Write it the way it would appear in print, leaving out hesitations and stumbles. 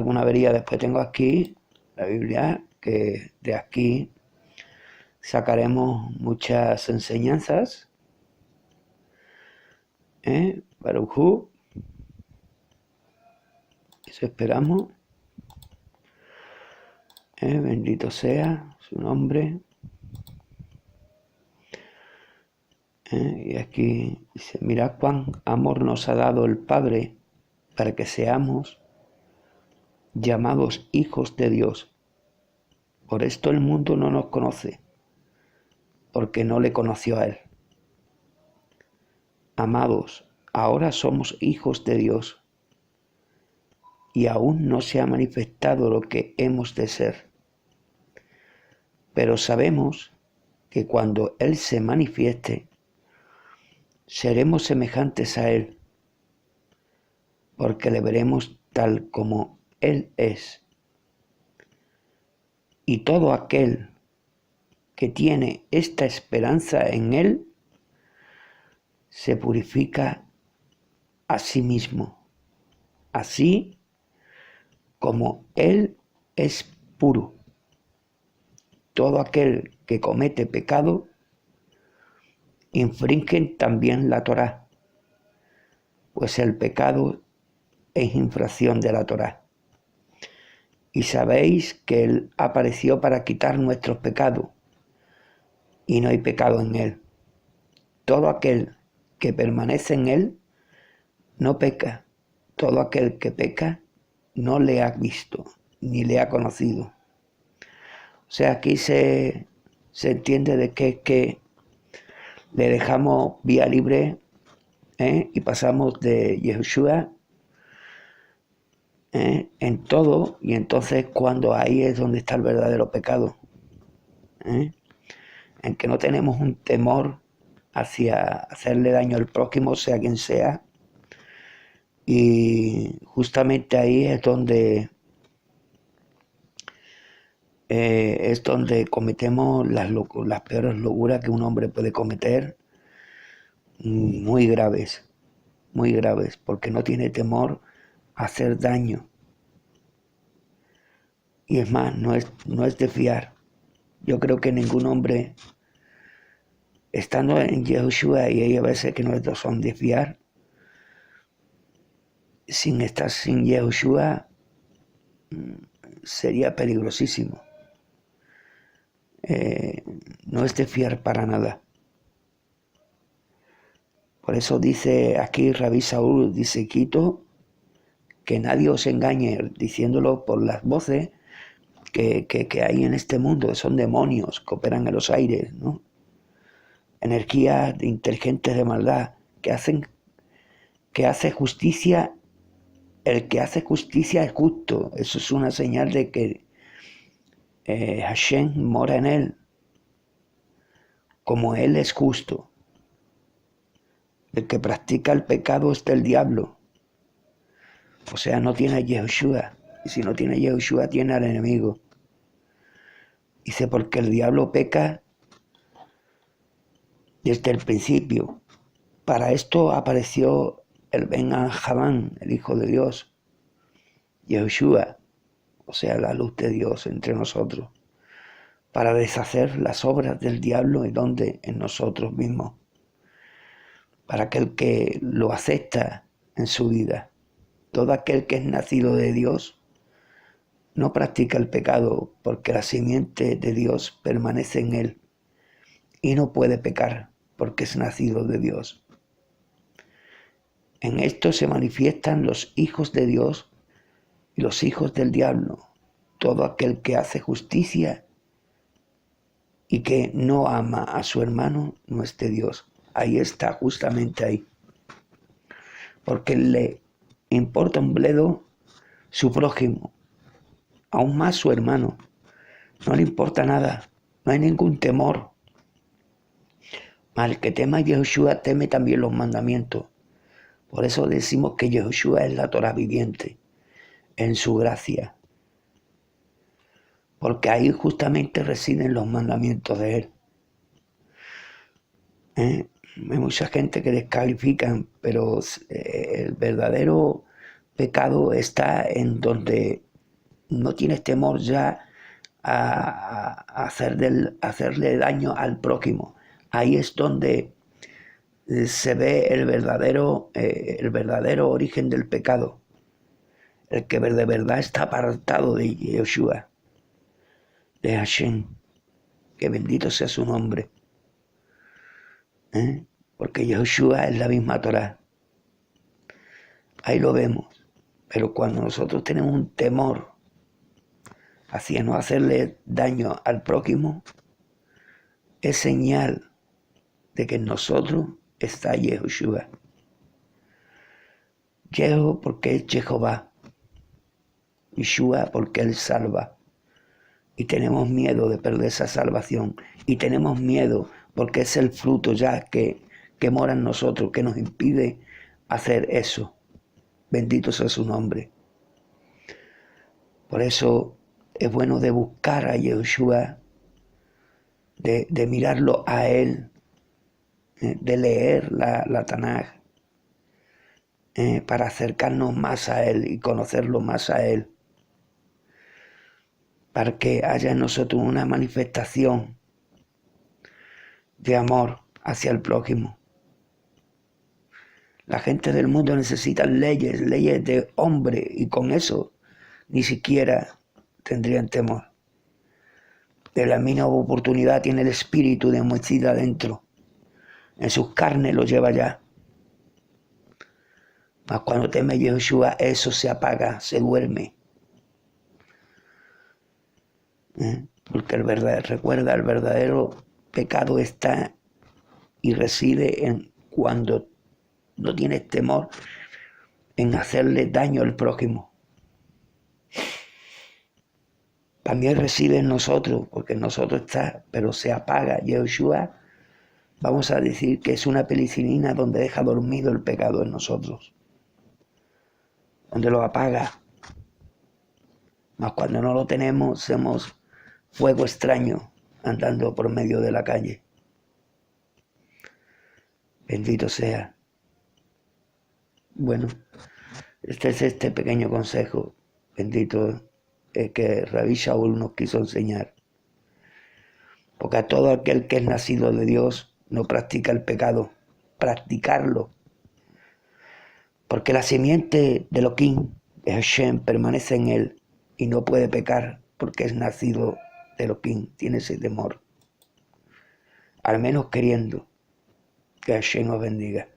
alguna avería. Después tengo aquí la Biblia, que de aquí sacaremos muchas enseñanzas. Baruj Hu, eso esperamos. Bendito sea su nombre. Y aquí dice, mirad cuán amor nos ha dado el Padre para que seamos llamados hijos de Dios. Por esto el mundo no nos conoce, porque no le conoció a Él. Amados, ahora somos hijos de Dios, y aún no se ha manifestado lo que hemos de ser. Pero sabemos que cuando Él se manifieste, seremos semejantes a Él, porque le veremos tal como Él es. Y todo aquel que tiene esta esperanza en Él, se purifica a sí mismo, así como Él es puro. Todo aquel que comete pecado, infringen también la Torá, pues el pecado es infracción de la Torá. Y sabéis que Él apareció para quitar nuestros pecados, y no hay pecado en Él. Todo aquel que permanece en Él no peca. Todo aquel que peca no le ha visto, ni le ha conocido. O sea, aquí se entiende de que le dejamos vía libre, y pasamos de Yeshua en todo, y entonces cuando ahí es donde está el verdadero pecado, en que no tenemos un temor hacia hacerle daño al prójimo, sea quien sea, y justamente ahí es donde cometemos las peores locuras que un hombre puede cometer, muy graves, porque no tiene temor a hacer daño. Y es más, no es de fiar. Yo creo que ningún hombre, estando en Yahushua, y hay a veces que no son de fiar, sin estar sin Yahushua, sería peligrosísimo. No es de fiar para nada. Por eso dice aquí Rabí Saúl, dice, quito que nadie os engañe, diciéndolo por las voces que hay en este mundo, que son demonios que operan en los aires, ¿no? Energías inteligentes de maldad que hace justicia. El que hace justicia es justo. Eso es una señal de que Hashem mora en él, como él es justo. El que practica el pecado es del diablo. O sea, no tiene a Yahushua. Y si no tiene a Yahushua, tiene al enemigo. Dice, porque el diablo peca desde el principio. Para esto apareció el Ben Hadán, el Hijo de Dios, Yahushua, o sea, la luz de Dios entre nosotros, para deshacer las obras del diablo en nosotros mismos, para aquel que lo acepta en su vida. Todo aquel que es nacido de Dios no practica el pecado, porque la simiente de Dios permanece en él y no puede pecar porque es nacido de Dios. En esto se manifiestan los hijos de Dios y los hijos del diablo. Todo aquel que hace justicia y que no ama a su hermano no es de Dios. Ahí está, justamente ahí. Porque le importa un bledo su prójimo, aún más su hermano. No le importa nada, no hay ningún temor. Al que tema a Yahushua teme también los mandamientos. Por eso decimos que Yahushua es la Torá viviente, en su gracia. Porque ahí justamente residen los mandamientos de él. Hay mucha gente que descalifican, pero el verdadero pecado está en donde no tienes temor ya a hacerle daño al prójimo. Ahí es donde se ve el verdadero origen del pecado, el que de verdad está apartado de Yeshua, de Hashem, que bendito sea su nombre, ¿eh? Porque Yeshua es la misma Torah. Ahí lo vemos. Pero cuando nosotros tenemos un temor hacia no hacerle daño al prójimo, es señal de que en nosotros está Yeshua. Yeho porque es Jehová, Yeshua porque Él salva. Y tenemos miedo de perder esa salvación. Y tenemos miedo porque es el fruto ya que mora en nosotros, que nos impide hacer eso. Bendito sea su nombre. Por eso es bueno de buscar a Yeshua, de mirarlo a Él, de leer la Tanaj, para acercarnos más a Él y conocerlo más a Él, para que haya en nosotros una manifestación de amor hacia el prójimo. La gente del mundo necesita leyes de hombre, y con eso ni siquiera tendrían temor. De la misma oportunidad tiene el espíritu de homicida adentro. En sus carnes lo lleva ya. Mas cuando teme Yeshua, eso se apaga, se duerme. Porque recuerda, el verdadero pecado está y reside en cuando no tienes temor en hacerle daño al prójimo. También reside en nosotros, porque en nosotros está, pero se apaga. Yeshua, vamos a decir que es una penicilina donde deja dormido el pecado en nosotros, donde lo apaga. Mas cuando no lo tenemos, somos fuego extraño andando por medio de la calle. Bendito sea. Bueno, este es este pequeño consejo, bendito, que Rabí Shaul nos quiso enseñar. Porque a todo aquel que es nacido de Dios no practica el pecado, practicarlo. Porque la simiente de Elohim, de Hashem, permanece en él y no puede pecar porque es nacido de Elohim, tiene ese temor. Al menos queriendo. Que Hashem nos bendiga.